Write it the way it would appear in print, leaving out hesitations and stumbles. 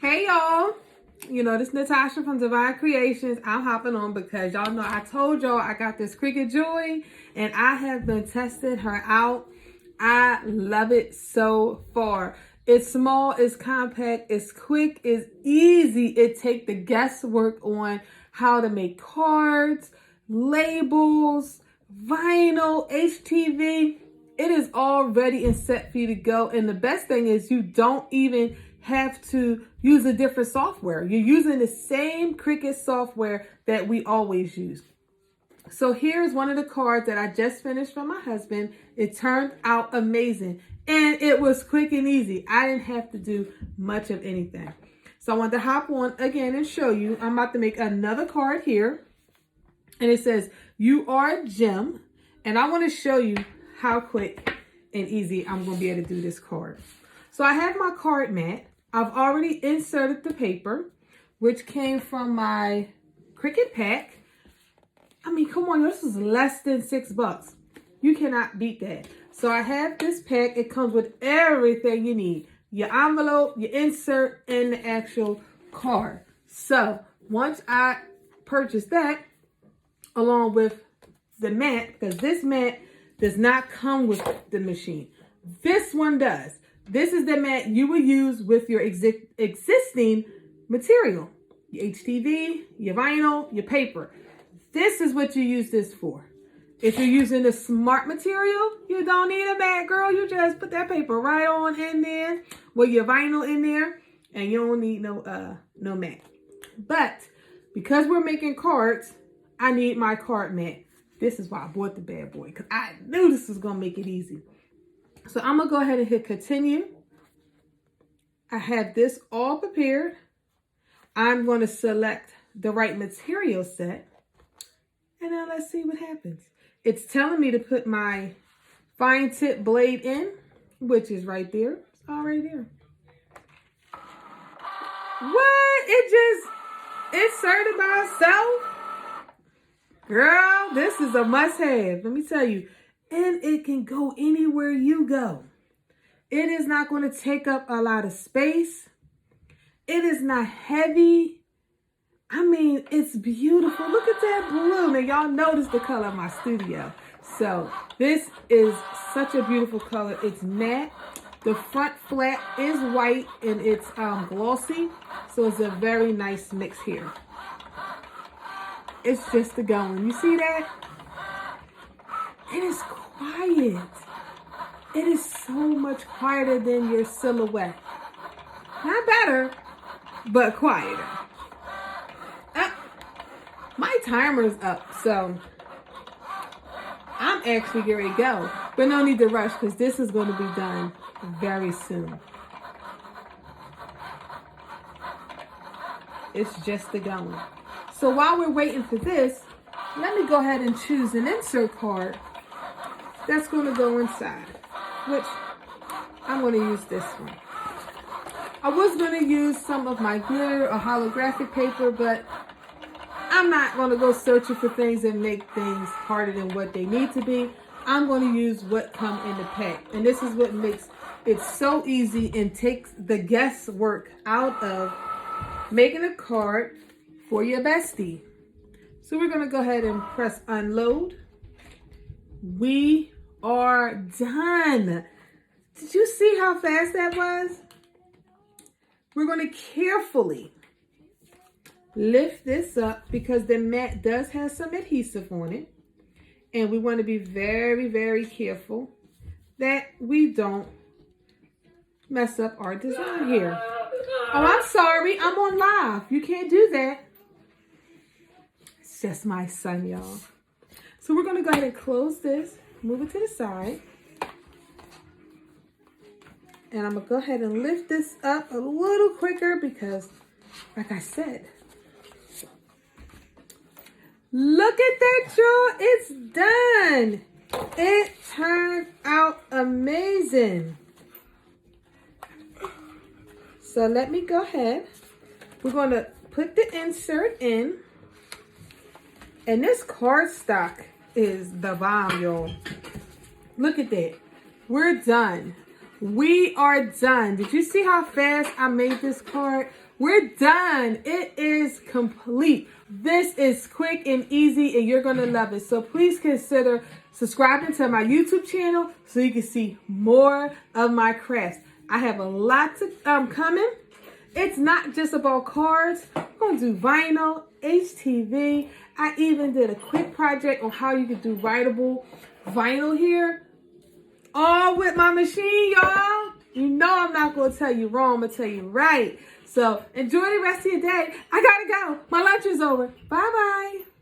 Hey y'all, this is Natasha from Divine Creations. I'm hopping on because y'all know I told y'all I got this Cricut Joy and I have been testing her out. I love it so far. It's small, it's compact, it's quick, it's easy. It takes the guesswork on how to make cards, labels, vinyl, HTV. It is all ready and set for you to go. And the best thing is you don't even have to use a different software. You're using the same Cricut software that we always use. So here's one of the cards that I just finished from my husband. It turned out amazing. And it was quick and easy. I didn't have to do much of anything. So I wanted to hop on again and show you. I'm about to make another card here. And it says, "You are a gem." And I want to show you how quick and easy I'm going to be able to do this card. So I have my card mat. I've already inserted the paper, which came from my Cricut pack. I mean, come on, this is less than $6. You cannot beat that. So I have this pack. It comes with everything you need. Your envelope, your insert, and the actual card. So once I purchased that, along with the mat, because this mat does not come with the machine. This one does. This is the mat you will use with your existing material. Your HTV, your vinyl, your paper. This is what you use this for. If you're using the smart material, you don't need a mat, girl. You just put that paper right on in there with your vinyl in there, and you don't need no mat. But because we're making cards, I need my card mat. This is why I bought the bad boy, because I knew this was going to make it easy. So I'm going to go ahead and hit continue. I have this all prepared. I'm going to select the right material set. And now let's see what happens. It's telling me to put my fine tip blade in, which is right there. It's already there. What? It inserted by itself? Girl, this is a must-have. Let me tell you. And it can go anywhere you go. It is not going to take up a lot of space. It is not heavy. I mean, it's beautiful. Look at that blue. Now, y'all notice the color of my studio. So, this is such a beautiful color. It's matte. The front flat is white and it's glossy. So, it's a very nice mix here. It's just the going. You see that? It is quiet. It is so much quieter than your silhouette. Not better, but quieter. My timer's up, so I'm actually getting ready to go. But no need to rush because this is going to be done very soon. It's just the going. So while we're waiting for this, let me go ahead and choose an insert card that's going to go inside, which I'm going to use this one. I was going to use some of my glitter or holographic paper, but I'm not going to go searching for things and make things harder than what they need to be. I'm going to use what come in the pack. And this is what makes it so easy and takes the guesswork out of making a card for your bestie. So we're going to go ahead and press unload. We are done. Did you see how fast that was? We're going to carefully lift this up because the mat does have some adhesive on it. And we want to be very, very careful that we don't mess up our design here. Oh, I'm sorry. I'm on live. You can't do that. It's just my son, y'all. So we're going to go ahead and close this, move it to the side. And I'm going to go ahead and lift this up a little quicker because, like I said, look at that, y'all. It's done. It turned out amazing. So let me go ahead. We're going to put the insert in. And this cardstock is the bomb, y'all. Look at that. We're done. we are done. Did you see how fast I made this card? We're done. It is complete. This is quick and easy, and you're going to love it. So please consider subscribing to my YouTube channel so you can see more of my crafts. I have a lot to coming. It's not just about cards. I'm going to do vinyl, HTV. I even did a quick project on how you could do writable vinyl here. All with my machine, y'all. You know I'm not going to tell you wrong. I'm going to tell you right. So enjoy the rest of your day. I got to go. My lunch is over. Bye-bye.